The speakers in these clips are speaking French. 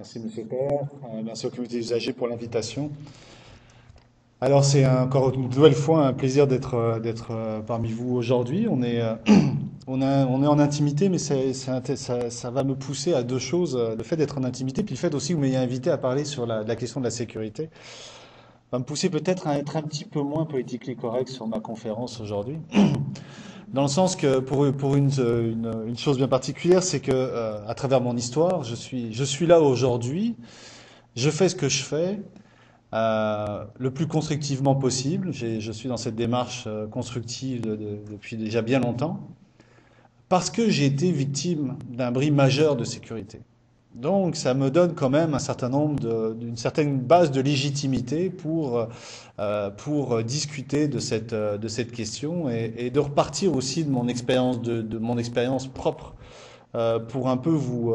Merci Monsieur Père, merci au comité usagers pour l'invitation. Alors c'est encore une nouvelle fois un plaisir d'être parmi vous aujourd'hui. On est en intimité, mais ça va me pousser à deux choses, le fait d'être en intimité, puis le fait aussi que vous m'ayez invité à parler sur la question de la sécurité, va me pousser peut-être à être un petit peu moins politically correct sur ma conférence aujourd'hui. Dans le sens que pour une chose bien particulière, c'est que à travers mon histoire, je suis là aujourd'hui, je fais ce que je fais le plus constructivement possible. Je suis dans cette démarche constructive depuis déjà bien longtemps, parce que j'ai été victime d'un bris majeur de sécurité. Donc ça me donne quand même un certain nombre d'une certaine base de légitimité pour discuter de cette question et de repartir aussi de mon expérience de mon expérience propre pour un peu vous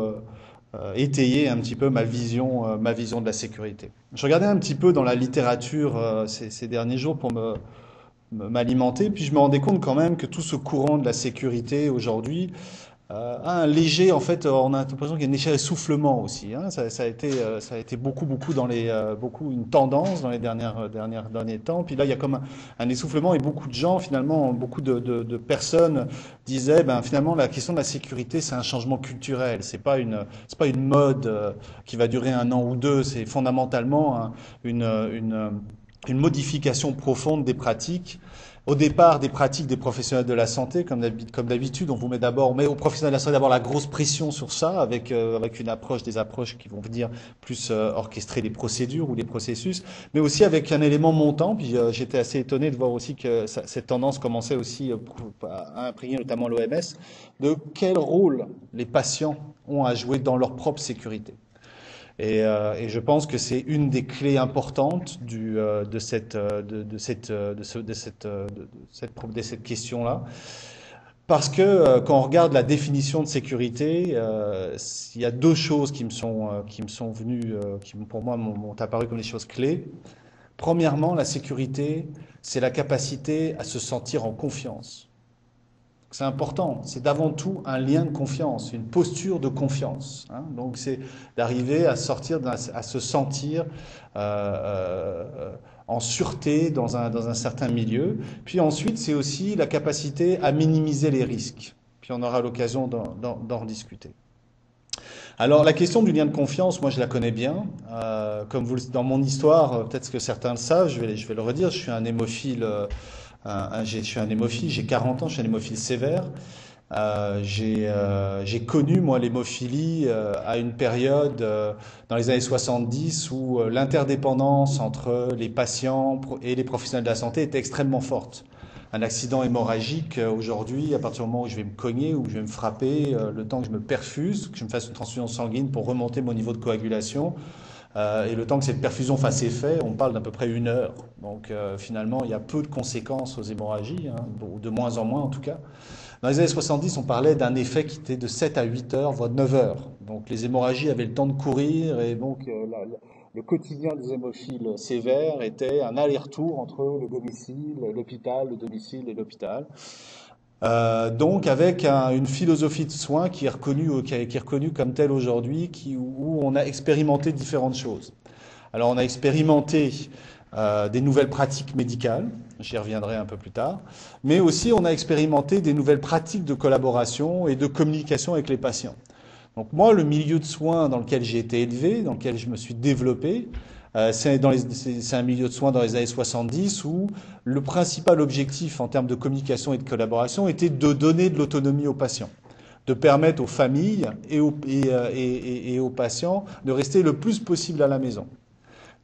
étayer un petit peu ma vision de la sécurité. Je regardais un petit peu dans la littérature ces derniers jours pour m'alimenter, puis je me rendais compte quand même que tout ce courant de la sécurité aujourd'hui a un léger, en fait, on a l'impression qu'il y a un léger essoufflement aussi. Hein. Ça a été beaucoup dans beaucoup une tendance dans les derniers temps. Puis là, il y a comme un essoufflement et beaucoup de gens, finalement, beaucoup de personnes disaient, ben finalement, la question de la sécurité, c'est un changement culturel. C'est pas une mode qui va durer un an ou deux. C'est fondamentalement une modification profonde des pratiques. Au départ, des pratiques des professionnels de la santé, comme d'habitude, on met aux professionnels de la santé d'abord la grosse pression sur ça, avec des approches qui vont venir plus orchestrer les procédures ou les processus, mais aussi avec un élément montant. Puis j'étais assez étonné de voir aussi que cette tendance commençait aussi à imprégner notamment l'OMS, de quel rôle les patients ont à jouer dans leur propre sécurité. Et je pense que c'est une des clés importantes de cette question-là. Parce que quand on regarde la définition de sécurité, il y a deux choses qui me sont venues, pour moi m'ont apparu comme des choses clés. Premièrement, la sécurité, c'est la capacité à se sentir en confiance. C'est important, c'est d'avant tout un lien de confiance, une posture de confiance. Hein. Donc c'est d'arriver à à se sentir en sûreté dans un certain milieu. Puis ensuite, c'est aussi la capacité à minimiser les risques. Puis on aura l'occasion d'en rediscuter. Alors la question du lien de confiance, moi je la connais bien. Dans mon histoire, peut-être que certains le savent, je vais le redire, je suis un hémophile. Je suis un hémophile, j'ai 40 ans, je suis un hémophile sévère. J'ai connu, moi, l'hémophilie à une période dans les années 70 où l'interdépendance entre les patients et les professionnels de la santé était extrêmement forte. Un accident hémorragique, aujourd'hui, à partir du moment où je vais me cogner, où je vais me frapper, le temps que je me perfuse, que je me fasse une transfusion sanguine pour remonter mon niveau de coagulation, et le temps que cette perfusion fasse effet, on parle d'à peu près 1 heure. Donc finalement, il y a peu de conséquences aux hémorragies, hein, de moins en moins en tout cas. Dans les années 70, on parlait d'un effet qui était de 7 à 8 heures, voire 9 heures. Donc les hémorragies avaient le temps de courir, et donc le quotidien des hémophiles sévères était un aller-retour entre le domicile, l'hôpital, le domicile et l'hôpital. Donc avec une philosophie de soins qui est reconnue comme telle aujourd'hui, où on a expérimenté différentes choses. Alors on a expérimenté des nouvelles pratiques médicales, j'y reviendrai un peu plus tard, mais aussi on a expérimenté des nouvelles pratiques de collaboration et de communication avec les patients. Donc moi, le milieu de soins dans lequel j'ai été élevé, dans lequel je me suis développé, c'est un milieu de soins dans les années 70 où le principal objectif en termes de communication et de collaboration était de donner de l'autonomie aux patients, de permettre aux familles et aux patients de rester le plus possible à la maison.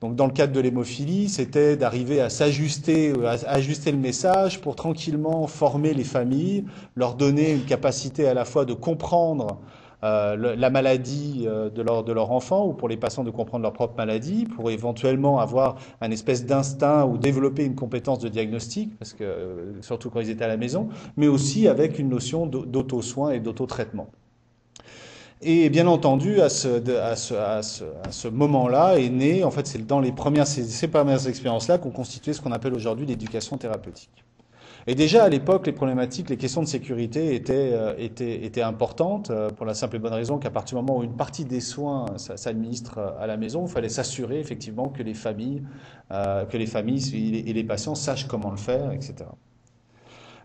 Donc dans le cadre de l'hémophilie, c'était d'arriver à ajuster le message pour tranquillement former les familles, leur donner une capacité à la fois de comprendre la maladie de leur enfant, ou pour les patients de comprendre leur propre maladie, pour éventuellement avoir un espèce d'instinct ou développer une compétence de diagnostic, parce que surtout quand ils étaient à la maison, mais aussi avec une notion d'auto-soin et d'auto-traitement. Et bien entendu, à ce moment-là est né, en fait, c'est dans ces premières expériences-là qu'on constituait ce qu'on appelle aujourd'hui l'éducation thérapeutique. Et déjà à l'époque, les problématiques, les questions de sécurité étaient importantes pour la simple et bonne raison qu'à partir du moment où une partie des soins s'administre à la maison, il fallait s'assurer effectivement que les familles et les patients sachent comment le faire, etc.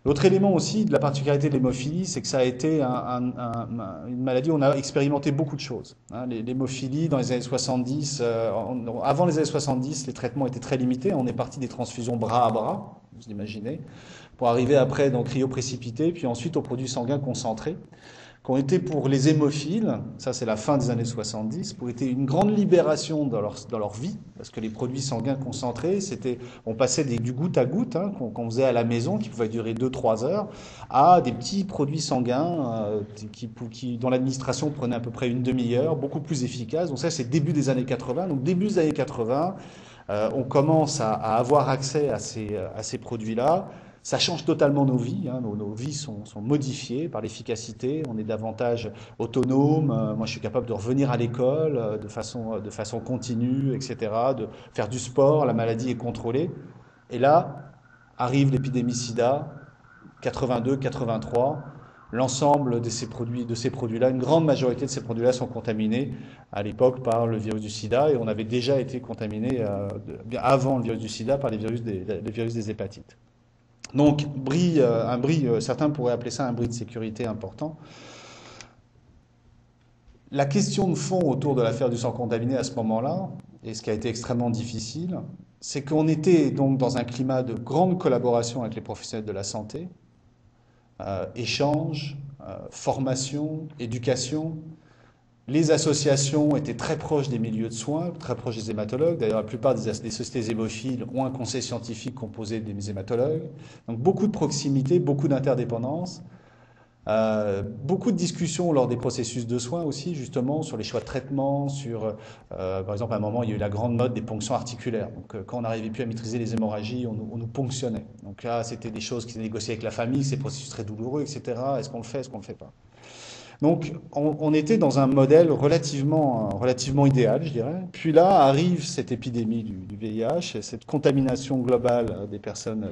L'autre élément aussi de la particularité de l'hémophilie, c'est que ça a été une maladie où on a expérimenté beaucoup de choses. Hein. L'hémophilie, dans les années 70, avant les années 70, les traitements étaient très limités. On est parti des transfusions bras à bras, vous imaginez, pour arriver après dans cryoprécipité, puis ensuite aux produits sanguins concentrés, qui ont été pour les hémophiles, ça c'est la fin des années 70, pour été une grande libération dans leur vie, parce que les produits sanguins concentrés, on passait du goutte à goutte, hein, qu'on faisait à la maison, qui pouvait durer 2-3 heures, à des petits produits sanguins dont l'administration prenait à peu près une demi-heure, beaucoup plus efficace. Donc ça c'est début des années 80. Donc début des années 80, on commence à avoir accès à ces produits-là. Ça change totalement nos vies, hein. Nos vies sont modifiées par l'efficacité, on est davantage autonome, moi je suis capable de revenir à l'école de façon continue, etc., de faire du sport, la maladie est contrôlée. Et là, arrive l'épidémie sida, 82, 83, l'ensemble de ces produits-là, une grande majorité de ces produits-là sont contaminés à l'époque par le virus du sida, et on avait déjà été contaminé bien avant le virus du sida par les virus des hépatites. Donc, certains pourraient appeler ça un bris de sécurité important. La question de fond autour de l'affaire du sang contaminé à ce moment-là, et ce qui a été extrêmement difficile, c'est qu'on était donc dans un climat de grande collaboration avec les professionnels de la santé, échange, formation, éducation. Les associations étaient très proches des milieux de soins, très proches des hématologues. D'ailleurs, la plupart des sociétés hémophiles ont un conseil scientifique composé des hématologues. Donc beaucoup de proximité, beaucoup d'interdépendance. Beaucoup de discussions lors des processus de soins aussi, justement, sur les choix de traitement, par exemple, à un moment, il y a eu la grande mode des ponctions articulaires. Donc, quand on n'arrivait plus à maîtriser les hémorragies, on nous ponctionnait. Donc là, c'était des choses qui étaient négociées avec la famille, ces processus très douloureux, etc. Est-ce qu'on le fait, est-ce qu'on le fait pas? Donc, on était dans un modèle relativement idéal, je dirais. Puis là, arrive cette épidémie du VIH, cette contamination globale des personnes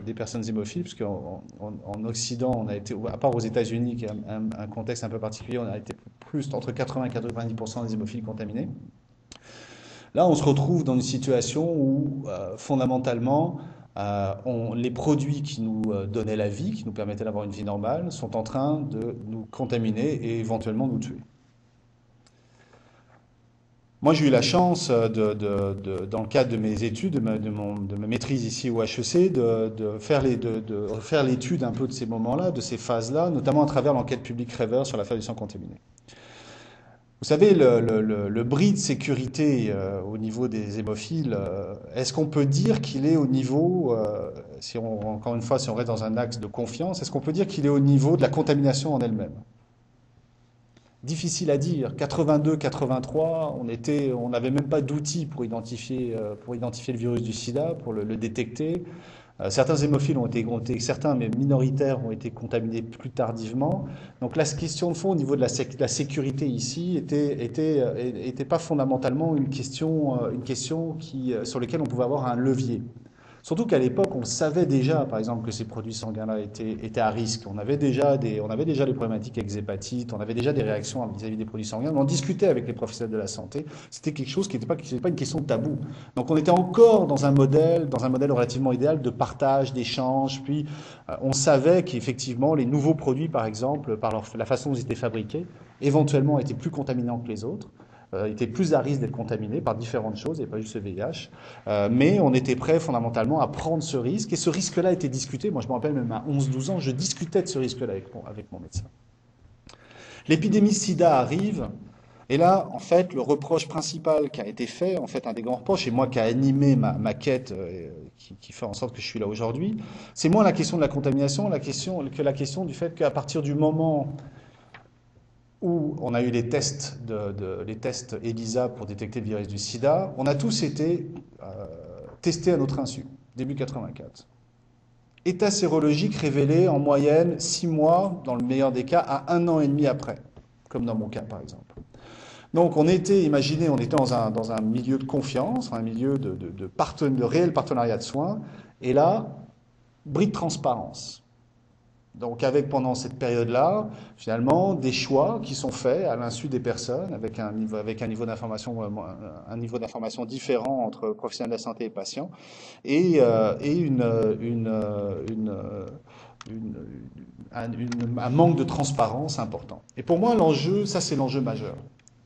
hémophiles, parce qu'en Occident, on a été, à part aux États-Unis, qui est un contexte un peu particulier, on a été plus entre 80 et 90% des hémophiles contaminés. Là, on se retrouve dans une situation où, fondamentalement, les produits qui nous donnaient la vie, qui nous permettaient d'avoir une vie normale, sont en train de nous contaminer et éventuellement nous tuer. Moi, j'ai eu la chance, dans le cadre de mes études, de ma maîtrise ici au HEC, de faire l'étude un peu de ces moments-là, de ces phases-là, notamment à travers l'enquête publique Rêveur sur l'affaire du sang contaminé. Vous savez, le bris de sécurité au niveau des hémophiles, est-ce qu'on peut dire qu'il est au niveau, encore une fois, si on reste dans un axe de confiance, est-ce qu'on peut dire qu'il est au niveau de la contamination en elle-même? Difficile à dire. 82, 83, on n'avait même pas d'outils pour identifier le virus du sida, pour le détecter. Certains hémophiles certains, mais minoritaires, ont été contaminés plus tardivement. Donc la question de fond au niveau de la sécurité ici était pas fondamentalement une question sur laquelle on pouvait avoir un levier. Surtout qu'à l'époque, on savait déjà, par exemple, que ces produits sanguins-là étaient à risque. On avait déjà des problématiques avec les hépatites, on avait déjà des réactions vis-à-vis des produits sanguins. On en discutait avec les professionnels de la santé. C'était quelque chose qui n'était pas une question de tabou. Donc on était encore dans un modèle relativement idéal de partage, d'échange. Puis on savait qu'effectivement, les nouveaux produits, par exemple, par la façon dont ils étaient fabriqués, éventuellement étaient plus contaminants que les autres. Étaient plus à risque d'être contaminés par différentes choses, et pas juste le VIH. Mais on était prêt fondamentalement à prendre ce risque, et ce risque-là était discuté. Moi, je me rappelle même à 11-12 ans, je discutais de ce risque-là avec mon médecin. L'épidémie sida arrive, et là, en fait, le reproche principal qui a été fait, en fait, un des grands reproches, et moi qui a animé ma quête, qui fait en sorte que je suis là aujourd'hui, c'est moins la question de la contamination que la question du fait qu'à partir du moment où on a eu les tests ELISA pour détecter le virus du sida, on a tous été testés à notre insu, début 84. État sérologique révélé en moyenne 6 mois, dans le meilleur des cas, à 1 an et demi après, comme dans mon cas par exemple. Donc on était dans un milieu de confiance, un milieu de réel partenariat de soins, et là, bris de transparence. Donc avec pendant cette période-là, finalement, des choix qui sont faits à l'insu des personnes avec un niveau d'information différent entre professionnels de la santé et patients et une- un manque de transparence important. Et pour moi, l'enjeu, ça c'est l'enjeu majeur.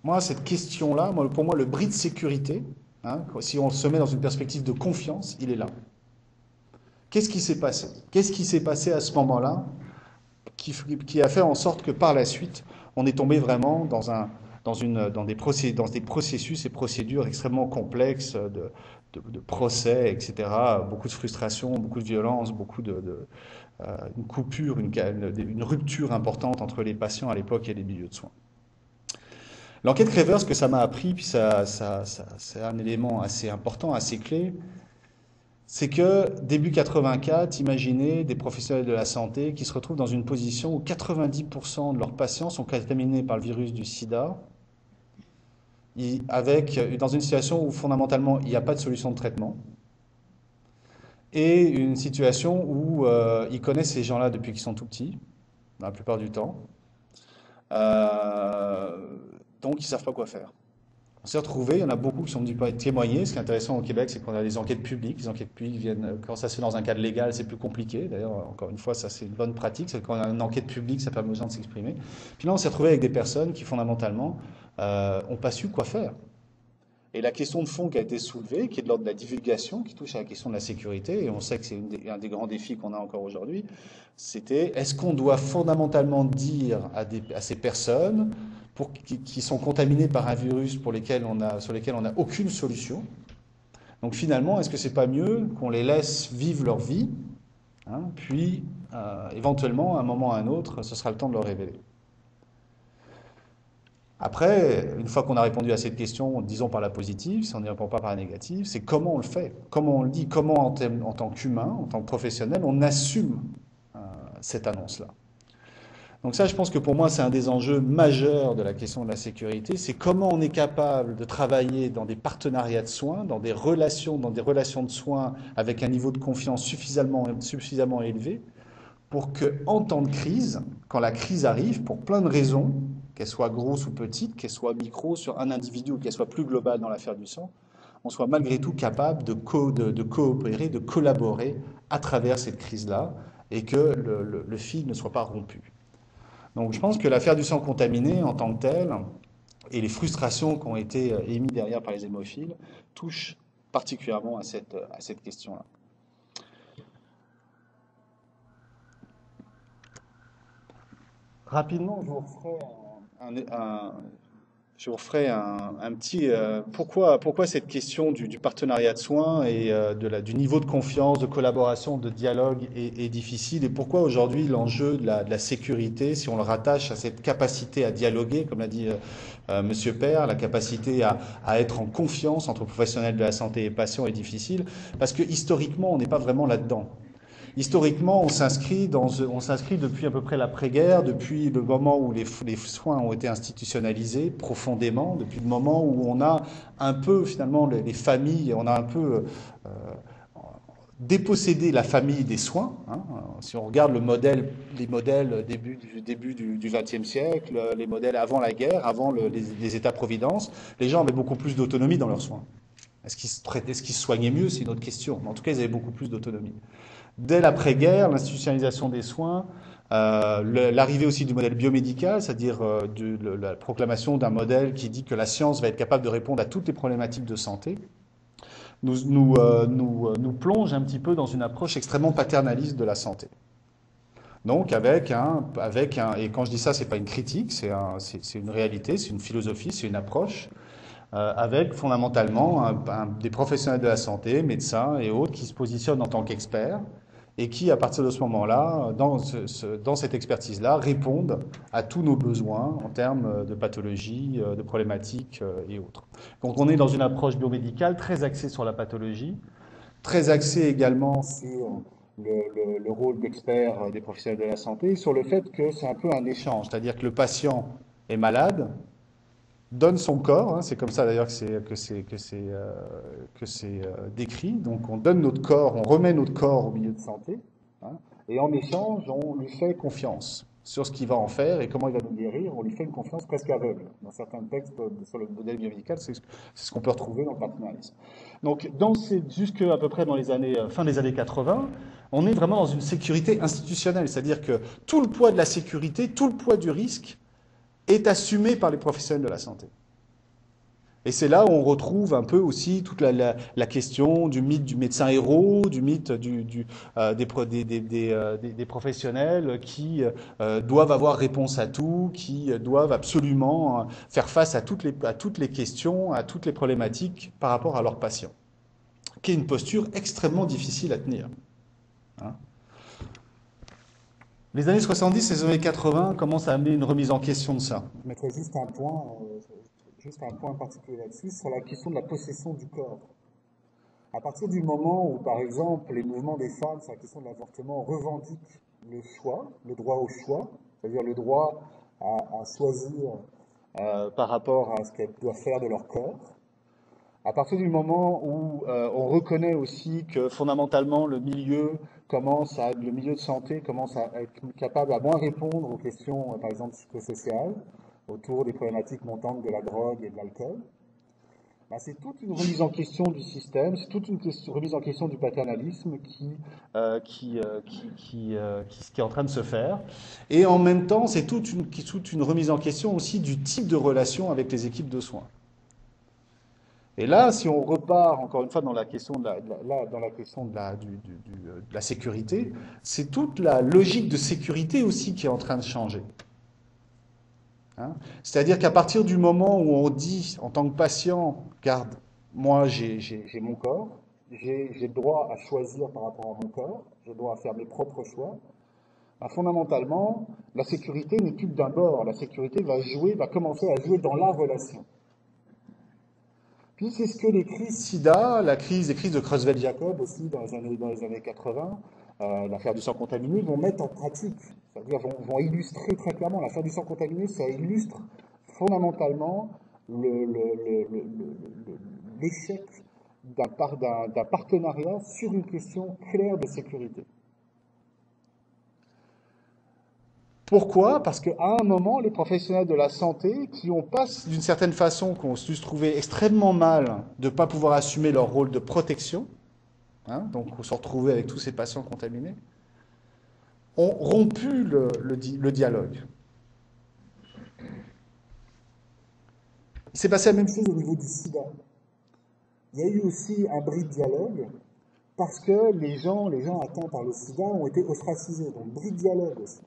Moi, cette question-là, pour moi, le bris de sécurité, hein, si on se met dans une perspective de confiance, il est là. Qu'est-ce qui s'est passé? Qu'est-ce qui s'est passé à ce moment-là qui a fait en sorte que par la suite, on est tombé vraiment dans des processus et procédures extrêmement complexes de procès, etc. Beaucoup de frustration, beaucoup de violence, une coupure, une rupture importante entre les patients à l'époque et les milieux de soins. L'enquête Crevers, ce que ça m'a appris, puis c'est un élément assez important, assez clé, c'est que début 84, imaginez des professionnels de la santé qui se retrouvent dans une position où 90% de leurs patients sont contaminés par le virus du sida, dans une situation où fondamentalement il n'y a pas de solution de traitement, et une situation où ils connaissent ces gens-là depuis qu'ils sont tout petits, la plupart du temps, Euh, donc ils ne savent pas quoi faire. On s'est retrouvés, il y en a beaucoup qui sont venus témoigner. Ce qui est intéressant au Québec, c'est qu'on a des enquêtes publiques. Les enquêtes publiques viennent, quand ça se fait dans un cadre légal, c'est plus compliqué. D'ailleurs, encore une fois, ça c'est une bonne pratique. C'est quand on a une enquête publique, ça permet aux gens de s'exprimer. Puis là, on s'est retrouvé avec des personnes qui fondamentalement n'ont pas su quoi faire. Et la question de fond qui a été soulevée, qui est de l'ordre de la divulgation, qui touche à la question de la sécurité, et on sait que c'est un des grands défis qu'on a encore aujourd'hui, c'était est-ce qu'on doit fondamentalement dire à ces personnes qui sont contaminées par un virus sur lesquels on n'a aucune solution. Donc finalement, est-ce que c'est pas mieux qu'on les laisse vivre leur vie, hein, puis éventuellement, à un moment ou à un autre, ce sera le temps de leur révéler. Après, une fois qu'on a répondu à cette question, disons par la positive, si on n'y répond pas par la négative, c'est comment on le fait, comment on le dit, comment en tant qu'humain, en tant que professionnel, on assume cette annonce-là. Donc ça, je pense que pour moi, c'est un des enjeux majeurs de la question de la sécurité, c'est comment on est capable de travailler dans des partenariats de soins, dans des relations de soins avec un niveau de confiance suffisamment élevé, pour que, en temps de crise, quand la crise arrive, pour plein de raisons, qu'elle soit grosse ou petite, qu'elle soit micro sur un individu ou qu'elle soit plus globale dans l'affaire du sang, on soit malgré tout capable de coopérer, de collaborer à travers cette crise-là et que le fil ne soit pas rompu. Donc je pense que l'affaire du sang contaminé en tant que telle et les frustrations qui ont été émises derrière par les hémophiles touchent particulièrement à cette question-là. Rapidement, je vous referai un petit pourquoi cette question du partenariat de soins et du niveau de confiance, de collaboration, de dialogue est difficile et pourquoi aujourd'hui l'enjeu de la sécurité, si on le rattache à cette capacité à dialoguer, comme l'a dit Monsieur Père, la capacité à être en confiance entre professionnels de la santé et patients est difficile parce que historiquement on n'est pas vraiment là-dedans. Historiquement, on s'inscrit depuis à peu près l'après-guerre, depuis le moment où les soins ont été institutionnalisés profondément, depuis le moment où on a un peu finalement les familles, on a un peu dépossédé la famille des soins. Hein. Si on regarde les modèles début du XXe siècle, les modèles avant la guerre, avant les États-providence, les gens avaient beaucoup plus d'autonomie dans leurs soins. Est-ce qu'ils se soignaient mieux? C'est une autre question. Mais en tout cas, ils avaient beaucoup plus d'autonomie. Dès l'après-guerre, l'institutionnalisation des soins, l'arrivée aussi du modèle biomédical, c'est-à-dire la proclamation d'un modèle qui dit que la science va être capable de répondre à toutes les problématiques de santé, nous plonge un petit peu dans une approche extrêmement paternaliste de la santé. Donc et quand je dis ça, c'est pas une critique, c'est une réalité, c'est une philosophie, c'est une approche, avec fondamentalement des professionnels de la santé, médecins et autres, qui se positionnent en tant qu'experts et qui, à partir de ce moment-là, dans cette expertise-là, répondent à tous nos besoins en termes de pathologie, de problématiques et autres. Donc on est dans une approche biomédicale très axée sur la pathologie, très axée également sur le rôle d'expert des professionnels de la santé, sur le fait que c'est un peu un échange, c'est-à-dire que le patient est malade, donne son corps, hein, c'est comme ça d'ailleurs que c'est décrit. Donc on donne notre corps, on remet notre corps au milieu de santé, hein, Et en échange, on lui fait confiance sur ce qu'il va en faire et comment il va nous guérir. On lui fait une confiance presque aveugle. Dans certains textes sur le modèle biomédical, c'est ce qu'on peut retrouver dans le partenariat. Donc, jusque à peu près dans les années, fin des années 80, on est vraiment dans une sécurité institutionnelle. C'est-à-dire que tout le poids de la sécurité, tout le poids du risque est assumé par les professionnels de la santé. Et c'est là où on retrouve un peu aussi toute la question du mythe du médecin héros, du mythe des professionnels qui doivent avoir réponse à tout, qui doivent absolument faire face à toutes les questions, à toutes les problématiques par rapport à leurs patients, qui est une posture extrêmement difficile à tenir. Hein. Les années 70 et les années 80 commencent à amener une remise en question de ça. Je mettrais juste un point particulier là-dessus, sur la question de la possession du corps. À partir du moment où, par exemple, les mouvements des femmes sur la question de l'avortement revendiquent le choix, le droit au choix, c'est-à-dire le droit à choisir par rapport à ce qu'elles doivent faire de leur corps, à partir du moment où on reconnaît aussi que fondamentalement le le milieu de santé commence à être capable à moins répondre aux questions, par exemple, psychosociales, autour des problématiques montantes de la drogue et de l'alcool, ben, c'est toute une remise en question du système, c'est toute une remise en question du paternalisme qui est en train de se faire. Et en même temps, c'est toute une remise en question aussi du type de relation avec les équipes de soins. Et là, si on repart encore une fois dans la question de la sécurité, c'est toute la logique de sécurité aussi qui est en train de changer. Hein. C'est-à-dire qu'à partir du moment où on dit en tant que patient, regarde, moi j'ai mon corps, j'ai le droit à choisir par rapport à mon corps, j'ai le droit à faire mes propres choix, ben, fondamentalement, la sécurité n'est plus que d'un bord, la sécurité va commencer à jouer dans la relation. Puis c'est ce que les crises SIDA, les crises de Creutzfeldt-Jacob aussi dans les années 80, l'affaire du sang contaminé, vont mettre en pratique, c'est-à-dire vont illustrer très clairement. L'affaire du sang contaminé, ça illustre fondamentalement l'échec d'un partenariat sur une question claire de sécurité. Pourquoi? Parce qu'à un moment, les professionnels de la santé, qui ont pas, d'une certaine façon, qui ont dû se trouver extrêmement mal de ne pas pouvoir assumer leur rôle de protection, hein, donc on se retrouvait avec tous ces patients contaminés, ont rompu le dialogue. Il s'est passé la même chose au niveau du sida. Il y a eu aussi un bris de dialogue parce que les gens atteints par le sida ont été ostracisés, donc bris de dialogue aussi.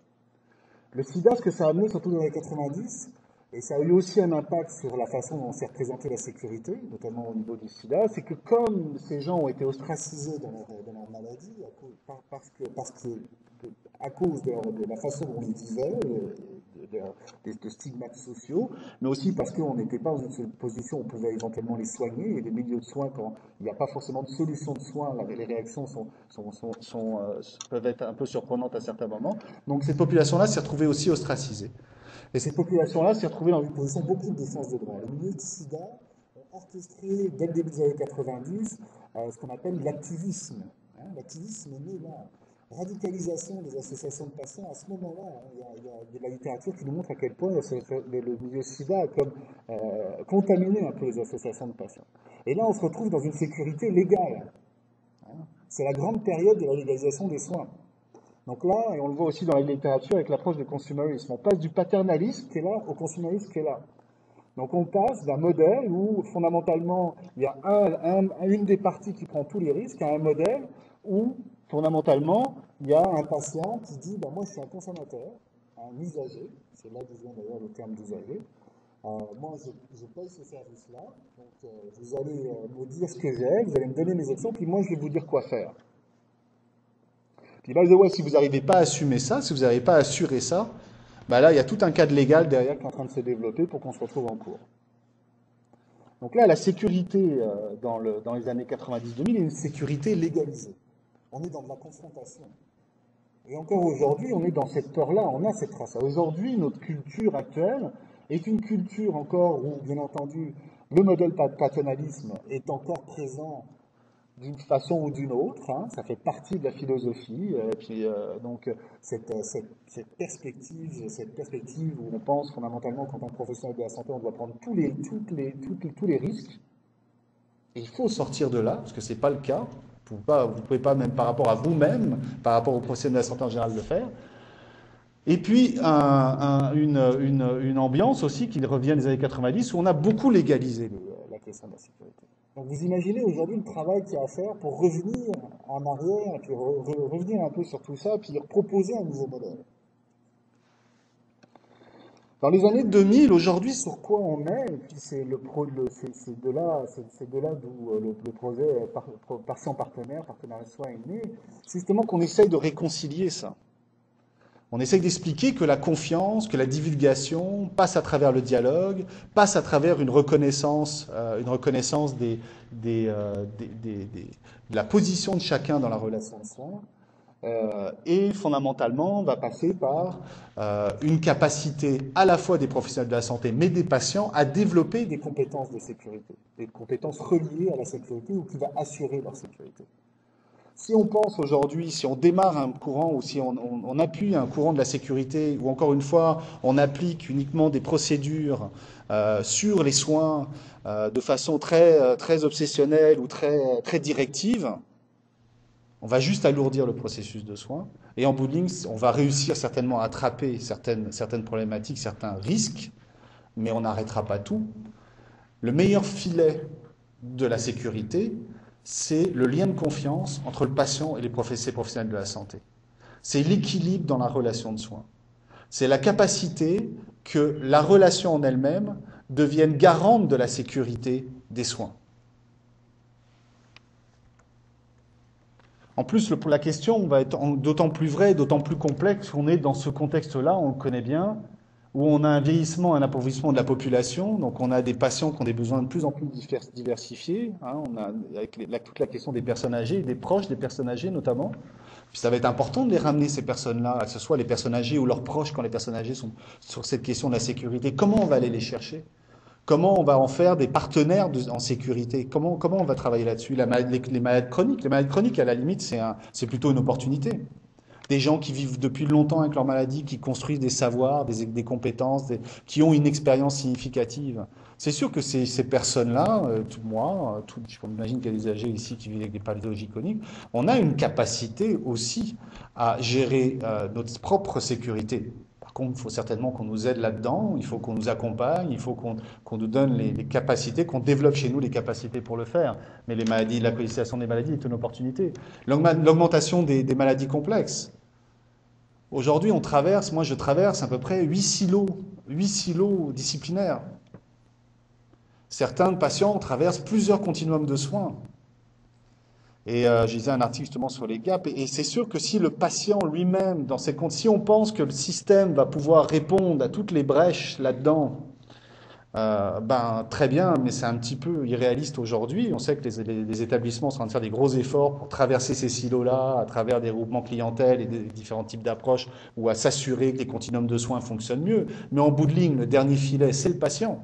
Le sida, ce que ça a amené, surtout dans les 90, et ça a eu aussi un impact sur la façon dont s'est représentée la sécurité, notamment au niveau du sida, c'est que comme ces gens ont été ostracisés dans leur maladie, à cause de la façon dont ils vivaient, de stigmates sociaux, mais aussi parce qu'on n'était pas dans une position où on pouvait éventuellement les soigner, et les milieux de soins, quand il n'y a pas forcément de solution de soins, les réactions peuvent être un peu surprenantes à certains moments. Donc cette population-là s'est retrouvée aussi ostracisée. Et cette population-là s'est retrouvée dans une position beaucoup de défense de droit. Les milieux de sida ont orchestré, dès le début des années 90, ce qu'on appelle l'activisme. Hein, l'activisme est né là. Radicalisation des associations de patients, à ce moment-là, hein, il y a de la littérature qui nous montre à quel point le milieu sida a comme contaminé un peu les associations de patients. Et là, on se retrouve dans une sécurité légale. Hein. C'est la grande période de la légalisation des soins. Donc là, et on le voit aussi dans la littérature avec l'approche du consumérisme, on passe du paternalisme qui est là au consumérisme qui est là. Donc on passe d'un modèle où fondamentalement il y a une des parties qui prend tous les risques à un modèle où fondamentalement il y a un patient qui dit ben, moi je suis un consommateur, un usager, c'est là d'où vient d'ailleurs le terme d'usager. Moi je paye ce service-là, donc vous allez me dire ce que j'ai, vous allez me donner mes options, puis moi je vais vous dire quoi faire. Puis by the way, si vous n'arrivez pas à assumer ça, si vous n'arrivez pas à assurer ça, bah là, il y a tout un cadre légal derrière qui est en train de se développer pour qu'on se retrouve en cours. Donc là, la sécurité dans les années 90-2000 est une sécurité légalisée. On est dans de la confrontation. Et encore aujourd'hui, on est dans cette peur-là, on a cette trace. Aujourd'hui, notre culture actuelle est une culture encore où, bien entendu, le modèle paternalisme est encore présent d'une façon ou d'une autre, hein, ça fait partie de la philosophie. Cette perspective où on pense fondamentalement qu'en tant que professionnel de la santé, on doit prendre tous les risques. Et il faut sortir de là, parce que ce n'est pas le cas. Vous ne pouvez pas, même par rapport à vous-même, par rapport aux professionnels de la santé en général, le faire. Et puis, une ambiance aussi qui revient des années 90, où on a beaucoup légalisé la question de la sécurité. Donc vous imaginez aujourd'hui le travail qu'il y a à faire pour revenir en arrière, et puis revenir un peu sur tout ça, puis proposer un nouveau modèle. Dans les années 2000, aujourd'hui, sur quoi on est, et puis c'est de là d'où le projet Patient Partenaire Soin est né, c'est justement qu'on essaye de réconcilier ça. On essaye d'expliquer que la confiance, que la divulgation passe à travers le dialogue, passe à travers une reconnaissance de la position de chacun dans la relation de soins, et fondamentalement va passer par une capacité à la fois des professionnels de la santé mais des patients à développer des compétences de sécurité, des compétences reliées à la sécurité ou qui va assurer leur sécurité. Si on pense aujourd'hui, si on démarre un courant ou si on appuie un courant de la sécurité, ou encore une fois, on applique uniquement des procédures sur les soins de façon très obsessionnelle ou très directive, on va juste alourdir le processus de soins. Et en bout de ligne, on va réussir certainement à attraper certaines problématiques, certains risques, mais on n'arrêtera pas tout. Le meilleur filet de la sécurité, c'est le lien de confiance entre le patient et ses professionnels de la santé. C'est l'équilibre dans la relation de soins. C'est la capacité que la relation en elle-même devienne garante de la sécurité des soins. En plus, la question va être d'autant plus vraie, d'autant plus complexe qu'on est dans ce contexte-là, on le connaît bien, où on a un vieillissement, un appauvrissement de la population, donc on a des patients qui ont des besoins de plus en plus diversifiés, hein, on a avec toute la question des personnes âgées, des proches des personnes âgées notamment. Puis ça va être important de les ramener, ces personnes-là, que ce soit les personnes âgées ou leurs proches quand les personnes âgées sont sur cette question de la sécurité. Comment on va aller les chercher? Comment on va en faire des partenaires en sécurité? Comment on va travailler là-dessus? Les malades chroniques, à la limite, c'est plutôt une opportunité. Des gens qui vivent depuis longtemps avec leur maladie, qui construisent des savoirs, des compétences, qui ont une expérience significative. C'est sûr que ces personnes-là, j'imagine qu'il y a des âgés ici qui vivent avec des pathologies chroniques, on a une capacité aussi à gérer notre propre sécurité. Par contre, il faut certainement qu'on nous aide là-dedans, il faut qu'on nous accompagne, il faut qu'on nous donne les capacités, qu'on développe chez nous les capacités pour le faire. Mais les maladies, la colonisation des maladies est une opportunité. L'augmentation des maladies complexes. Aujourd'hui, je traverse à peu près 8 silos disciplinaires. Certains patients traversent plusieurs continuums de soins. Et je lisais un article justement sur les gaps, et c'est sûr que si le patient lui-même, si on pense que le système va pouvoir répondre à toutes les brèches là-dedans, très bien, mais c'est un petit peu irréaliste aujourd'hui. On sait que les établissements sont en train de faire des gros efforts pour traverser ces silos-là à travers des groupements clientèle et des différents types d'approches, ou à s'assurer que les continuums de soins fonctionnent mieux. Mais en bout de ligne, le dernier filet, c'est le patient.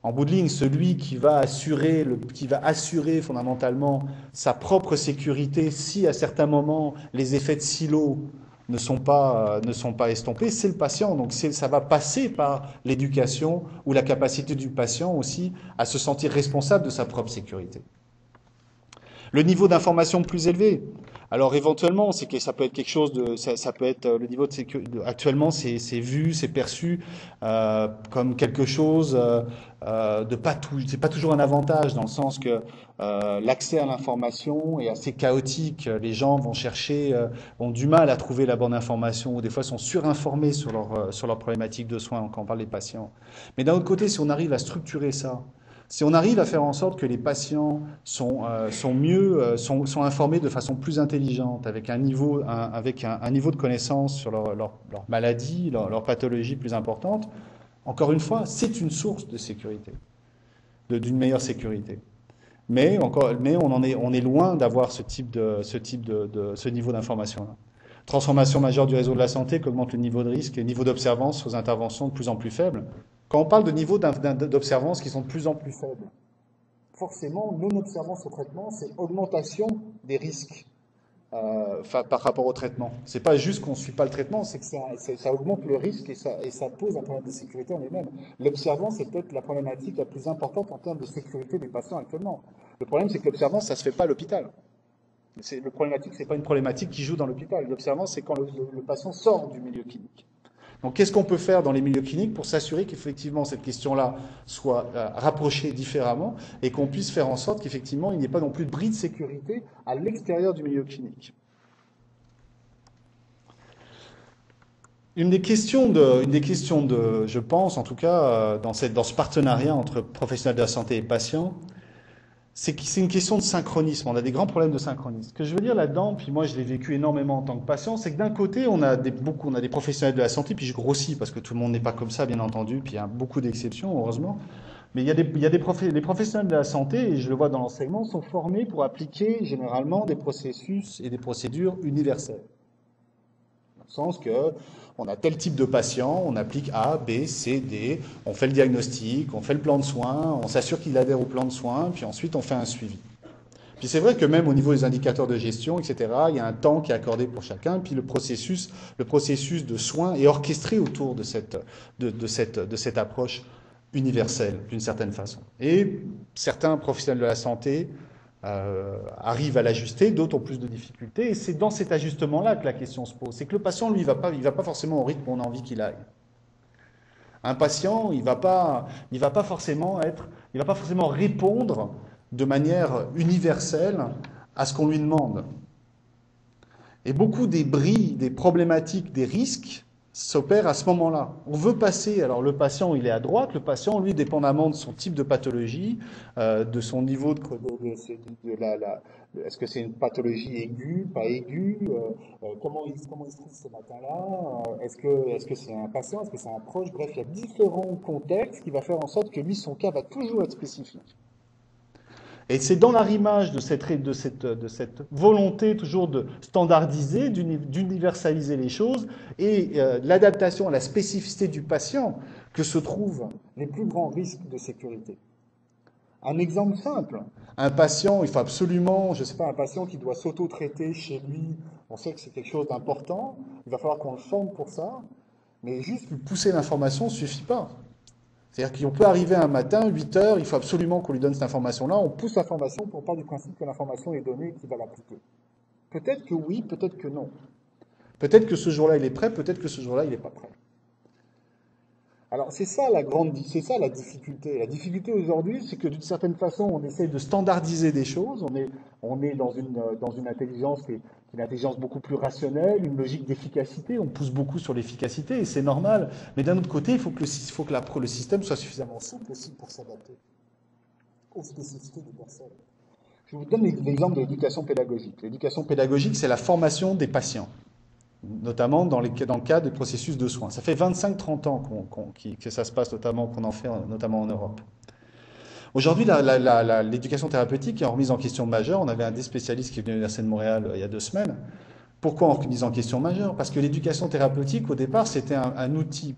En bout de ligne, celui qui va assurer fondamentalement sa propre sécurité si à certains moments les effets de silo ne sont pas estompés, c'est le patient. Donc ça va passer par l'éducation ou la capacité du patient aussi à se sentir responsable de sa propre sécurité. Le niveau d'information plus élevé. Alors éventuellement, c'est que ça peut être quelque chose ça peut être le niveau de sécurité. Actuellement, c'est vu, c'est perçu comme quelque chose c'est pas toujours un avantage dans le sens que l'accès à l'information est assez chaotique. Les gens ont du mal à trouver la bonne information, ou des fois sont surinformés sur leur problématique de soins quand on parle des patients. Mais d'un autre côté, si on arrive à structurer ça, si on arrive à faire en sorte que les patients sont informés de façon plus intelligente, avec un niveau de connaissance sur leur maladie, leur pathologie plus importante, encore une fois, c'est une source de sécurité, d'une meilleure sécurité. Mais on est loin d'avoir ce niveau d'information-là. Transformation majeure du réseau de la santé qui augmente le niveau de risque et le niveau d'observance aux interventions de plus en plus faibles. Quand on parle de niveaux d'observance qui sont de plus en plus faibles, forcément, non-observance au traitement, c'est augmentation des risques. par rapport au traitement. C'est pas juste qu'on ne suit pas le traitement, c'est C'est que ça augmente le risque et ça pose un problème de sécurité en lui-même. L'observance est peut-être la problématique la plus importante en termes de sécurité des patients actuellement. Le problème, c'est que l'observance, ça se fait pas à l'hôpital. Le problématique, c'est pas une problématique qui joue dans l'hôpital. L'observance, c'est quand le patient sort du milieu clinique. Donc, qu'est-ce qu'on peut faire dans les milieux cliniques pour s'assurer qu'effectivement cette question-là soit rapprochée différemment et qu'on puisse faire en sorte qu'effectivement il n'y ait pas non plus de bris de sécurité à l'extérieur du milieu clinique. Une des questions je pense, en tout cas, dans ce partenariat entre professionnels de la santé et patients, c'est que c'est une question de synchronisme. On a des grands problèmes de synchronisme. Ce que je veux dire là-dedans, puis moi je l'ai vécu énormément en tant que patient, c'est que d'un côté, on a des professionnels de la santé, puis je grossis parce que tout le monde n'est pas comme ça, bien entendu, puis il y a beaucoup d'exceptions, heureusement. Mais les professionnels de la santé, et je le vois dans l'enseignement, sont formés pour appliquer généralement des processus et des procédures universelles. Dans le sens que on a tel type de patient, on applique A, B, C, D, on fait le diagnostic, on fait le plan de soins, on s'assure qu'il adhère au plan de soins, puis ensuite on fait un suivi. Puis c'est vrai que même au niveau des indicateurs de gestion, etc., il y a un temps qui est accordé pour chacun, puis le processus de soins est orchestré autour de cette approche universelle, d'une certaine façon. Et certains professionnels de la santé arrivent à l'ajuster, d'autres ont plus de difficultés, et c'est dans cet ajustement-là que la question se pose. C'est que le patient, lui, il va pas forcément au rythme où on a envie qu'il aille. Un patient, il va pas forcément répondre de manière universelle à ce qu'on lui demande. Et beaucoup des bris, des problématiques, des risques s'opèrent à ce moment-là. On veut passer, alors le patient il est à droite, le patient lui dépendamment de son type de pathologie, de son niveau est-ce que c'est une pathologie aiguë, pas aiguë, comment il se trouve ce matin-là, est-ce que c'est un patient, est-ce que c'est un proche, bref, il y a différents contextes qui va faire en sorte que lui son cas va toujours être spécifique. Et c'est dans l'arrimage de cette volonté toujours de standardiser, d'universaliser les choses et l'adaptation à la spécificité du patient que se trouvent les plus grands risques de sécurité. Un exemple simple, un patient, il faut absolument, je ne sais pas, un patient qui doit s'auto-traiter chez lui, on sait que c'est quelque chose d'important, il va falloir qu'on le forme pour ça, mais juste lui pousser l'information ne suffit pas. C'est-à-dire qu'on peut arriver un matin, 8 heures, il faut absolument qu'on lui donne cette information-là, on pousse l'information pour part du principe que l'information est donnée et qu'il va l'appliquer. Peut-être que oui, peut-être que non. Peut-être que ce jour-là il est prêt, peut-être que ce jour-là il n'est pas prêt. Alors c'est ça la difficulté. La difficulté aujourd'hui, c'est que d'une certaine façon, on essaye de standardiser des choses. On est dans une intelligence qui est une intelligence beaucoup plus rationnelle, une logique d'efficacité. On pousse beaucoup sur l'efficacité et c'est normal. Mais d'un autre côté, il faut que le système soit suffisamment souple aussi pour s'adapter aux spécificités des personnes. Je vous donne l'exemple de l'éducation pédagogique. L'éducation pédagogique, c'est la formation des patients, notamment dans le cadre des processus de soins. Ça fait 25-30 ans que ça se passe, notamment qu'on en fait, notamment en Europe. Aujourd'hui, l'éducation thérapeutique est en remise en question majeure. On avait un des spécialistes qui est venu à l'Université de Montréal il y a 2 semaines. Pourquoi en remise en question majeure? Parce que l'éducation thérapeutique, au départ, c'était un outil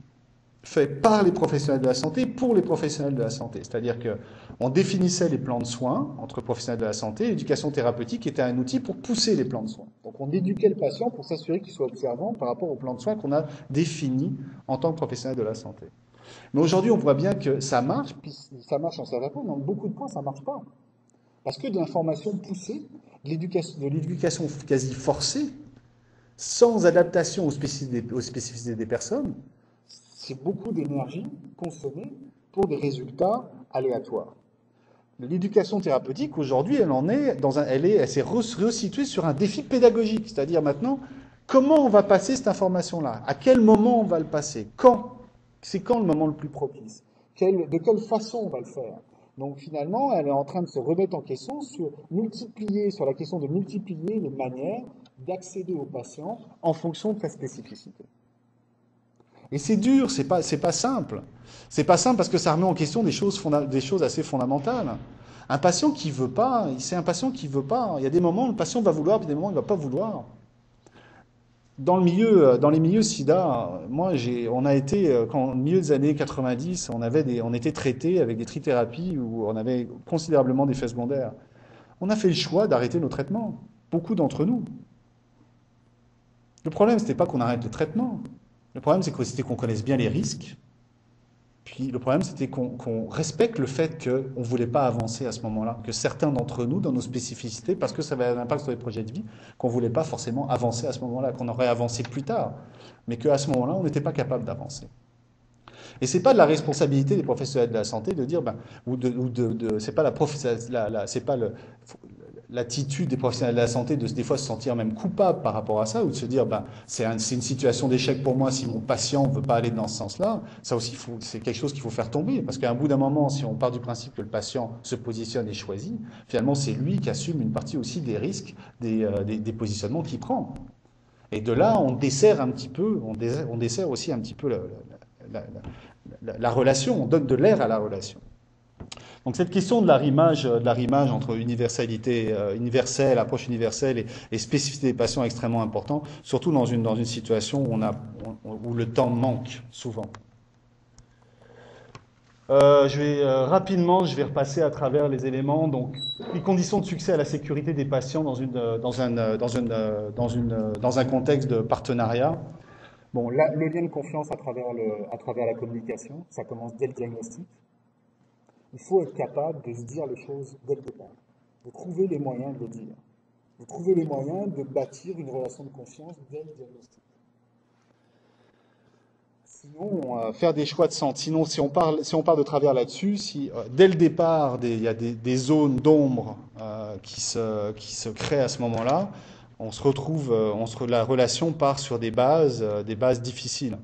fait par les professionnels de la santé pour les professionnels de la santé. C'est-à-dire qu'on définissait les plans de soins entre professionnels de la santé. L'éducation thérapeutique était un outil pour pousser les plans de soins. Donc on éduquait le patient pour s'assurer qu'il soit observant par rapport aux plans de soins qu'on a définis en tant que professionnel de la santé. Mais aujourd'hui, on voit bien que ça marche, puis ça marche en certains points, mais dans beaucoup de points, ça ne marche pas. Parce que de l'information poussée, de l'éducation quasi forcée, sans adaptation aux spécificités des personnes, c'est beaucoup d'énergie consommée pour des résultats aléatoires. L'éducation thérapeutique, aujourd'hui, elle s'est resituée sur un défi pédagogique. C'est-à-dire maintenant, comment on va passer cette information-là? À quel moment on va le passer? Quand? C'est quand le moment le plus propice? De quelle façon on va le faire? Donc finalement, elle est en train de se remettre en question sur la question de multiplier les manières d'accéder au patient en fonction de sa spécificité. Et c'est dur, c'est pas simple. C'est pas simple parce que ça remet en question des choses assez fondamentales. Un patient qui veut pas, c'est un patient qui veut pas. Il y a des moments où le patient va vouloir, puis des moments où il va pas vouloir. dans les milieux SIDA, on a été, au milieu des années 90, on était traité avec des trithérapies où on avait considérablement d'effets secondaires. On a fait le choix d'arrêter nos traitements. Beaucoup d'entre nous. Le problème, c'était pas qu'on arrête le traitement. Le problème, c'était qu'on connaisse bien les risques. Puis le problème, c'était qu'on respecte le fait qu'on ne voulait pas avancer à ce moment-là, que certains d'entre nous, dans nos spécificités, parce que ça avait un impact sur les projets de vie, qu'on ne voulait pas forcément avancer à ce moment-là, qu'on aurait avancé plus tard, mais qu'à ce moment-là, on n'était pas capable d'avancer. Et c'est pas de la responsabilité des professionnels de la santé de dire, c'est pas c'est pas l'attitude des professionnels de la santé de des fois se sentir même coupable par rapport à ça, ou de se dire, c'est une situation d'échec pour moi si mon patient ne veut pas aller dans ce sens-là. Ça aussi, c'est quelque chose qu'il faut faire tomber, parce qu'à un bout d'un moment, si on part du principe que le patient se positionne et choisit, finalement, c'est lui qui assume une partie aussi des risques, des positionnements qu'il prend. Et de là, on dessert un petit peu, on dessert aussi un petit peu la relation, on donne de l'air à la relation. Donc cette question de l'arrimage entre universalité, approche universelle et spécificité des patients est extrêmement important, surtout dans une situation où le temps manque souvent. Rapidement, je vais repasser à travers les éléments. Donc, les conditions de succès à la sécurité des patients dans un contexte de partenariat. Bon, là, le lien de confiance à travers la communication, ça commence dès le diagnostic. Il faut être capable de se dire les choses dès le départ, de trouver les moyens de le dire, de trouver les moyens de bâtir une relation de confiance dès le diagnostic. Sinon, faire des choix de centre. Sinon, si on part de travers là-dessus, si dès le départ, il y a des zones d'ombre qui se créent à ce moment-là, la relation part sur des bases difficiles.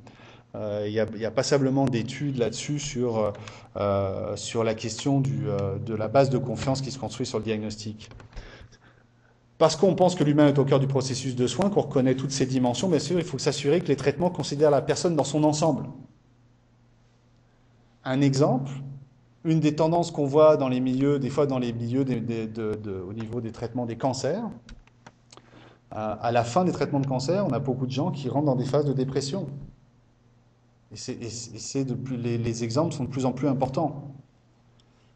Il y a passablement d'études là-dessus sur la question de la base de confiance qui se construit sur le diagnostic. Parce qu'on pense que l'humain est au cœur du processus de soins, qu'on reconnaît toutes ces dimensions, bien sûr, il faut s'assurer que les traitements considèrent la personne dans son ensemble. Un exemple, une des tendances qu'on voit dans les milieux, des fois dans les milieux au niveau des traitements des cancers, à la fin des traitements de cancer, on a beaucoup de gens qui rentrent dans des phases de dépression. Les exemples sont de plus en plus importants.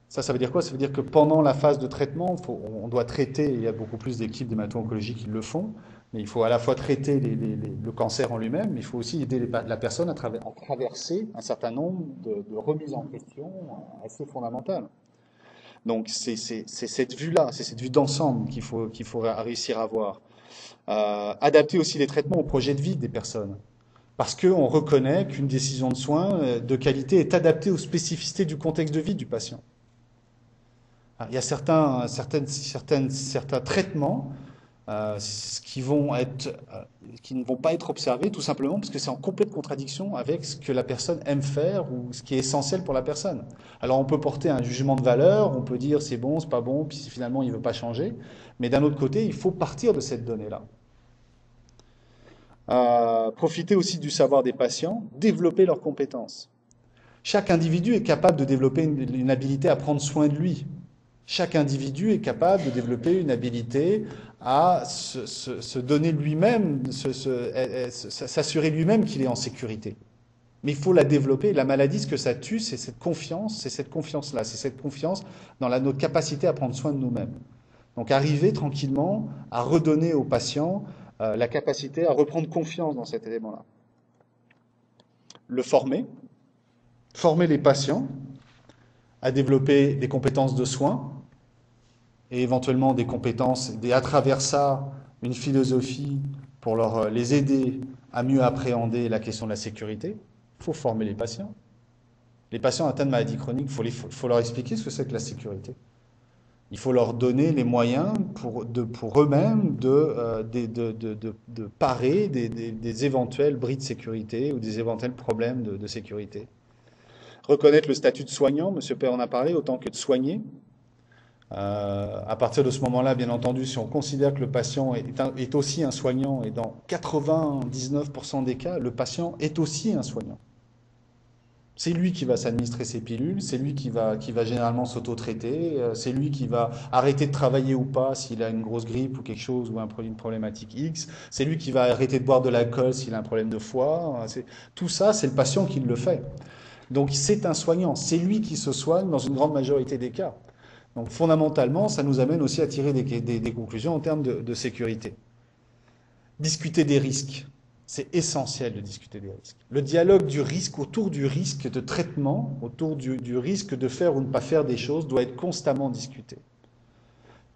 Ça veut dire quoi? Ça veut dire que pendant la phase de traitement, on doit traiter, il y a beaucoup plus d'équipes d'hémato-oncologie qui le font, mais il faut à la fois traiter le cancer en lui-même, mais il faut aussi aider la personne à traverser un certain nombre de remises en question assez fondamentales. Donc c'est cette vue-là, c'est cette vue d'ensemble qu'il faut réussir à avoir. Adapter aussi les traitements au projet de vie des personnes. Parce qu'on reconnaît qu'une décision de soins de qualité est adaptée aux spécificités du contexte de vie du patient. Il y a certains traitements qui ne vont pas être observés tout simplement parce que c'est en complète contradiction avec ce que la personne aime faire ou ce qui est essentiel pour la personne. Alors on peut porter un jugement de valeur, on peut dire c'est bon, c'est pas bon, puis finalement il ne veut pas changer, mais d'un autre côté, il faut partir de cette donnée-là. Profiter aussi du savoir des patients, développer leurs compétences. Chaque individu est capable de développer une habilité à prendre soin de lui. Chaque individu est capable de développer une habilité à se donner lui-même, s'assurer lui-même qu'il est en sécurité. Mais il faut la développer. La maladie, ce que ça tue, c'est cette confiance-là, c'est cette confiance dans notre capacité à prendre soin de nous-mêmes. Donc arriver tranquillement à redonner aux patients la capacité à reprendre confiance dans cet élément-là. Le former les patients à développer des compétences de soins et éventuellement des compétences, et à travers ça, une philosophie pour les aider à mieux appréhender la question de la sécurité. Il faut former les patients. Les patients atteints de maladies chroniques, il faut leur expliquer ce que c'est que la sécurité. Il faut leur donner les moyens pour eux-mêmes de parer des éventuels bris de sécurité ou des éventuels problèmes de sécurité. Reconnaître le statut de soignant, M. Père en a parlé, autant que de soigner. À partir de ce moment-là, bien entendu, si on considère que le patient est aussi un soignant, et dans 99% des cas, le patient est aussi un soignant. C'est lui qui va s'administrer ses pilules, c'est lui qui va généralement s'auto-traiter, c'est lui qui va arrêter de travailler ou pas s'il a une grosse grippe ou quelque chose ou une problématique X, c'est lui qui va arrêter de boire de l'alcool s'il a un problème de foie. Tout ça, c'est le patient qui le fait. Donc c'est un soignant, c'est lui qui se soigne dans une grande majorité des cas. Donc fondamentalement, ça nous amène aussi à tirer des conclusions en termes de sécurité. Discuter des risques. C'est essentiel de discuter des risques. Le dialogue du risque, autour du risque de traitement, autour du risque de faire ou ne pas faire des choses, doit être constamment discuté.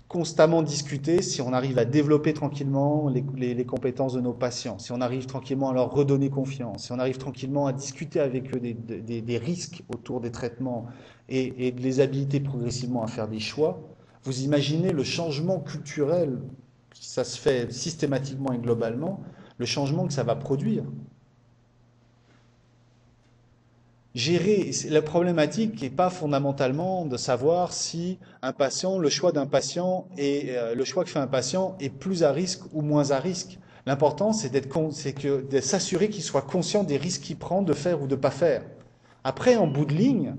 Constamment discuté si on arrive à développer tranquillement les compétences de nos patients, si on arrive tranquillement à leur redonner confiance, si on arrive tranquillement à discuter avec eux des risques autour des traitements et de les habiliter progressivement à faire des choix. Vous imaginez le changement culturel, ça se fait systématiquement et globalement, le changement que ça va produire. Gérer, la problématique n'est pas fondamentalement de savoir si un patient, le choix d'un patient et le choix que fait un patient est plus à risque ou moins à risque. L'important, c'est de s'assurer qu'il soit conscient des risques qu'il prend de faire ou de pas faire. Après, en bout de ligne,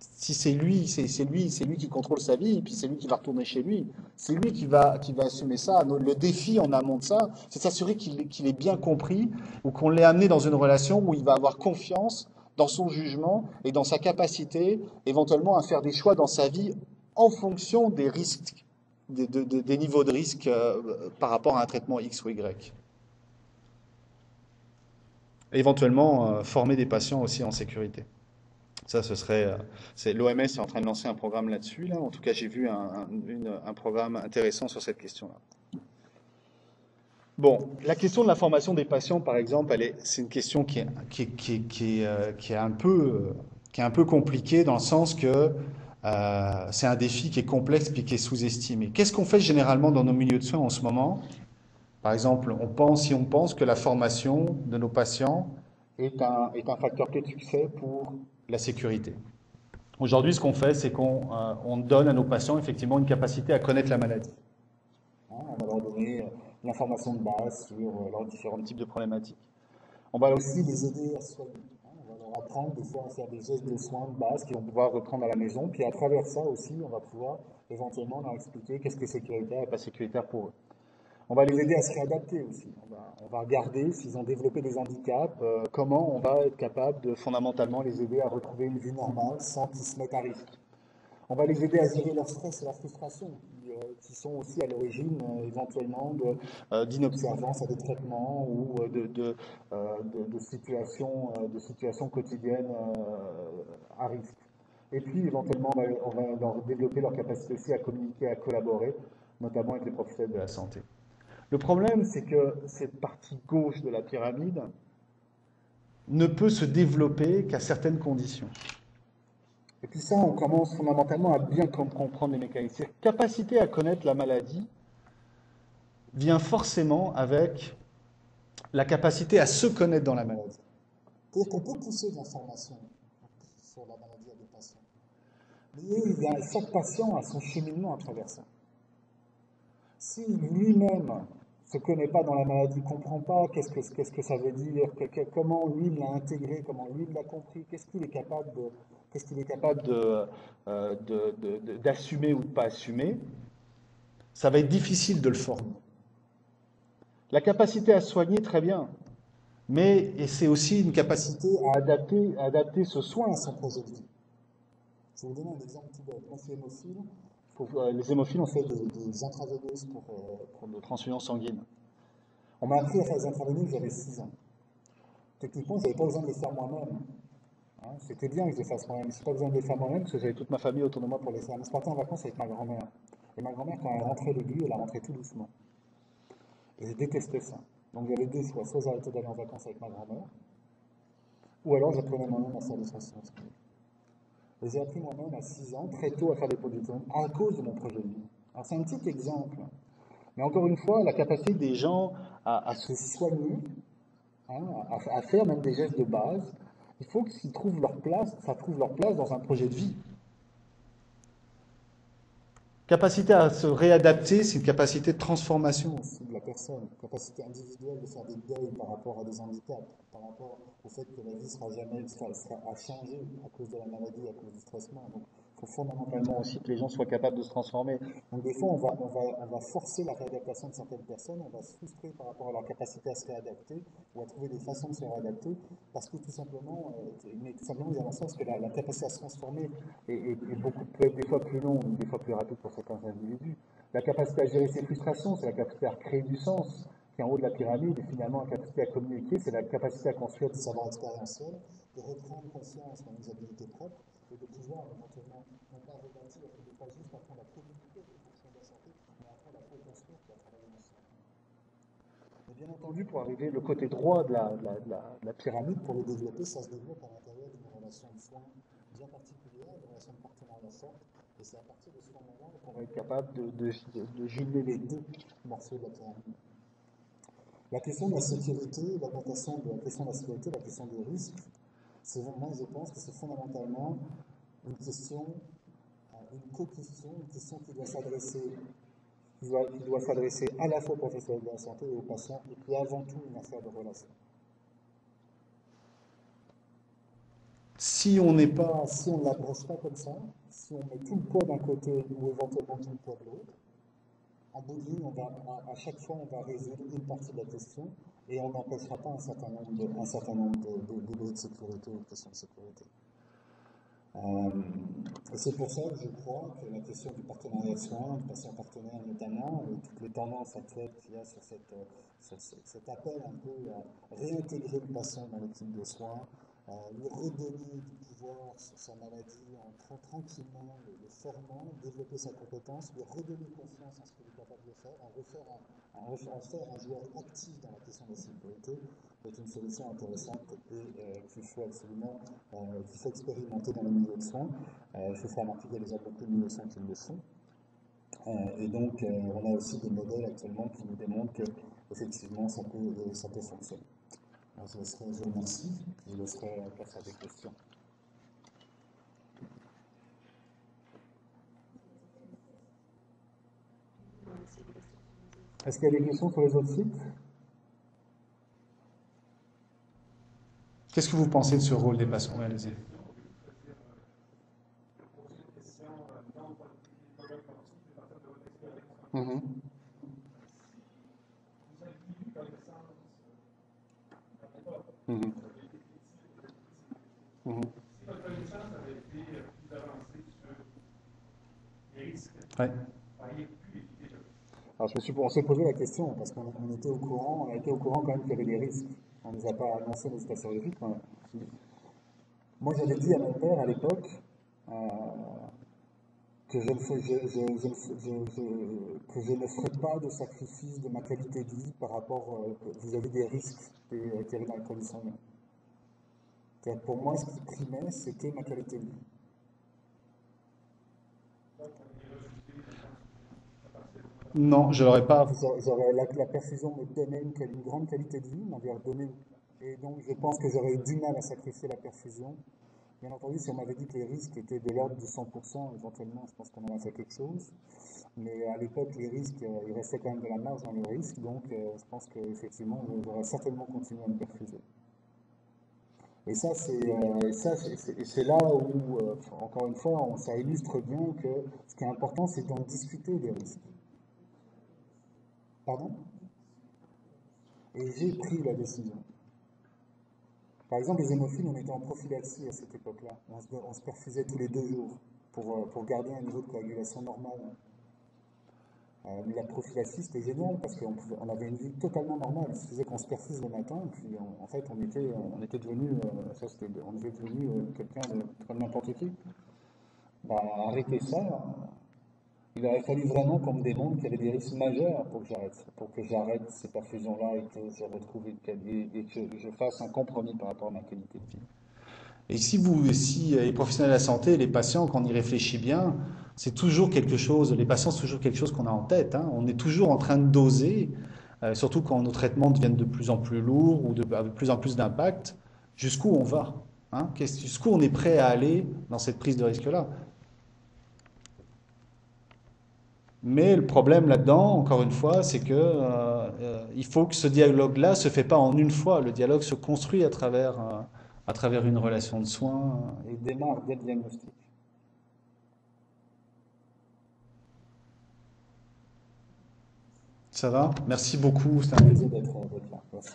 si c'est lui qui contrôle sa vie, et puis c'est lui qui va retourner chez lui. C'est lui qui va assumer ça. Le défi en amont de ça, c'est s'assurer qu'il ait bien compris ou qu'on l'ait amené dans une relation où il va avoir confiance dans son jugement et dans sa capacité éventuellement à faire des choix dans sa vie en fonction des risques, des niveaux de risque par rapport à un traitement X ou Y. Éventuellement, former des patients aussi en sécurité. Ça, l'OMS est en train de lancer un programme là-dessus, là. En tout cas, j'ai vu un programme intéressant sur cette question-là. Bon, la question de la formation des patients, par exemple, c'est une question qui est un peu compliquée dans le sens que c'est un défi qui est complexe et qui est sous-estimé. Qu'est-ce qu'on fait généralement dans nos milieux de soins en ce moment? Par exemple, si on pense que la formation de nos patients est un facteur clé de succès pour la sécurité. Aujourd'hui, ce qu'on fait, c'est qu'on donne à nos patients effectivement une capacité à connaître la maladie. On va leur donner l'information de base sur leurs différents types de problématiques. On va aussi les aider à se soigner. On va leur apprendre des fois à faire des gestes de soins de base qu'ils vont pouvoir reprendre à la maison. Puis à travers ça aussi, on va pouvoir éventuellement leur expliquer qu'est-ce que c'est sécuritaire et pas sécuritaire pour eux. On va les aider à se réadapter aussi. On va regarder s'ils ont développé des handicaps, comment on va être capable de fondamentalement les aider à retrouver une vie normale sans qu'ils se mettent à risque. On va les aider à gérer leur stress et leur frustration, qui sont aussi à l'origine éventuellement d'inobservance à des traitements ou de situations quotidiennes à risque. Et puis éventuellement, on va leur développer leur capacité aussi à communiquer, à collaborer, notamment avec les professionnels de la santé. Le problème, c'est que cette partie gauche de la pyramide ne peut se développer qu'à certaines conditions. Et puis ça, on commence fondamentalement à bien comprendre les mécanismes. Cette capacité à connaître la maladie vient forcément avec la capacité à se connaître dans la maladie. C'est-à-dire qu'on peut pousser de l'information sur la maladie à des patients. Mais chaque patient a son cheminement à travers ça. Si lui-même ne se connaît pas dans la maladie, ne comprend pas qu'est-ce que ça veut dire, comment lui l'a intégré, comment lui l'a compris, qu'est-ce qu'il est capable d'assumer ou de ne pas assumer, ça va être difficile de le former. La capacité à soigner, très bien, mais c'est aussi une capacité à adapter ce soin à son projet de vie. Je vais vous donner un exemple tout bête. Moi, je suis hémophile. Les hémophiles, on fait des intraveineuses pour nos transfusions sanguines. On m'a appris à faire des intraveineuses, j'avais 6 ans. Techniquement, je n'avais pas besoin de les faire moi-même. C'était bien que je les fasse moi-même. Je n'ai pas besoin de les faire moi-même parce que j'avais toute ma famille autour de moi pour les faire. Mais je partais en vacances avec ma grand-mère. Et ma grand-mère, quand elle rentrait le but, elle la rentrait tout doucement. Et je détestais ça. Donc j'avais deux choix. Soit j'arrêtais d'aller en vacances avec ma grand-mère, ou alors j'apprenais moi-même à faire des transfusions sanguines. Et j'ai appris moi-même à 6 ans, très tôt, à faire des produits à cause de mon projet de vie. Alors c'est un petit exemple. Mais encore une fois, la capacité des gens à se soigner, à faire même des gestes de base, il faut qu'ils trouvent leur place, ça trouve leur place dans un projet de vie. Capacité à se réadapter, c'est une capacité de transformation. Aussi de la personne, capacité individuelle de faire des deuils par rapport à des handicaps, par rapport au fait que la vie sera jamais sera à changer à cause de la maladie, à cause du stressement. Donc, il faut fondamentalement aussi que les gens soient capables de se transformer. Donc, des fois, on va forcer la réadaptation de certaines personnes, on va se frustrer par rapport à leur capacité à se réadapter ou à trouver des façons de se réadapter, parce que tout simplement, mais tout simplement, il y a un sens que la capacité à se transformer est beaucoup, peut être des fois plus longue, des fois plus rapide pour certains individus. La capacité à gérer ses frustrations, c'est la capacité à créer du sens, qui est en haut de la pyramide, et finalement la capacité à communiquer, c'est la capacité à construire du savoir expérientiel, de reprendre conscience dans nos habilités propres, et de pouvoir éventuellement, non pas rebâtir, et de pas juste apprendre à communiquer en fonction de la santé, mais apprendre à co-construire et à travailler ensemble. Et bien entendu, pour arriver le côté droit de la pyramide, pour le développer, ça se développe à l'intérieur d'une relation de soins bien particulière, une relation de partenariat forte. Et c'est à partir de ce moment-là qu'on va être capable de jumeler les deux morceaux de la pyramide. La question de la sécurité, l'augmentation de la question de la sécurité, la question des risques, c'est vraiment, je pense que c'est fondamentalement une question, une co-question, une question qui doit s'adresser à la fois aux professionnels de la santé et aux patients, et puis avant tout une affaire de relation. Si on n'est pas... Si on ne l'approche pas comme ça, si on met tout le poids d'un côté ou éventuellement tout le poids de l'autre, en bout de ligne, à chaque fois, on va résoudre une partie de la question et on n'empêchera pas un certain nombre de sécurité ou de questions de sécurité. Et c'est pour ça que je crois que la question du partenariat de soins, du patient partenaire notamment, et toutes les tendances actuelles qu'il y a sur cet appel un peu à réintégrer le patient dans l'équipe de soins, lui redonner du pouvoir sur sa maladie en tranquillement le formant, développer sa compétence, lui redonner confiance en ce qu'il est capable de faire, en faire un joueur actif dans la question de la sécurité, est une solution intéressante et qu'il faut absolument qu'il faut expérimenter dans le milieu de soins. Il faut faire remarquer qu'il y a déjà beaucoup de milieux de soins qui le font. Et donc, on a aussi des modèles actuellement qui nous démontrent que effectivement ça peut fonctionner. Alors, je vous remercie. Je laisserai place à des questions. Est-ce qu'il y a des questions sur les autres sites? Qu'est-ce que vous pensez de ce rôle des patients? Ouais, allez-y. Mhm. Mhm. Mhm. Ouais. Alors, on s'est posé la question parce qu'on était au courant, on a été au courant quand même qu'il y avait des risques. On ne nous a pas annoncé les états sérieux. Moi, j'avais dit à mon père à l'époque que je ne ferais pas de sacrifice de ma qualité de vie par rapport vis-à-vis des risques qu'il y avait dans les conditions. Pour moi, ce qui primait, c'était ma qualité de vie. Non, je l'aurais pas. La perfusion me donnait une grande qualité de vie, m'avait redonné. Et donc, je pense que j'aurais eu du mal à sacrifier la perfusion. Bien entendu, si on m'avait dit que les risques étaient de l'ordre de 100%, éventuellement, je pense qu'on aurait fait quelque chose. Mais à l'époque, les risques, il restait quand même de la marge dans le risque. Donc, je pense qu'effectivement, j'aurais certainement continué à me perfuser. Et ça, c'est là où, encore une fois, ça illustre bien que ce qui est important, c'est d'en discuter des risques. Pardon? Et j'ai pris la décision. Par exemple, les hémophiles, on était en prophylaxie à cette époque-là. On se perfusait tous les 2 jours pour garder un niveau de coagulation normal. Mais la prophylaxie, c'était génial parce qu'on avait une vie totalement normale. Il suffisait qu'on se perfuse le matin, et puis en fait, on était devenu, quelqu'un de comme n'importe qui. Bah, arrêter ça, il aurait fallu vraiment qu'on me démontre qu'il y avait des risques majeurs pour que j'arrête ces perfusions-là et que je retrouve et que je fasse un compromis par rapport à ma qualité de vie. Et si les professionnels de la santé, les patients, quand on y réfléchit bien, c'est toujours quelque chose, les patients, c'est toujours quelque chose qu'on a en tête, hein. On est toujours en train de doser, surtout quand nos traitements deviennent de plus en plus lourds ou avec de plus en plus d'impact, jusqu'où on va, hein, jusqu'où on est prêt à aller dans cette prise de risque-là. Mais le problème là-dedans, encore une fois, c'est que il faut que ce dialogue-là se fait pas en une fois. Le dialogue se construit à travers une relation de soins. Et démarre dès le diagnostic. Ça va? Merci beaucoup. Un plaisir d'être là. Merci.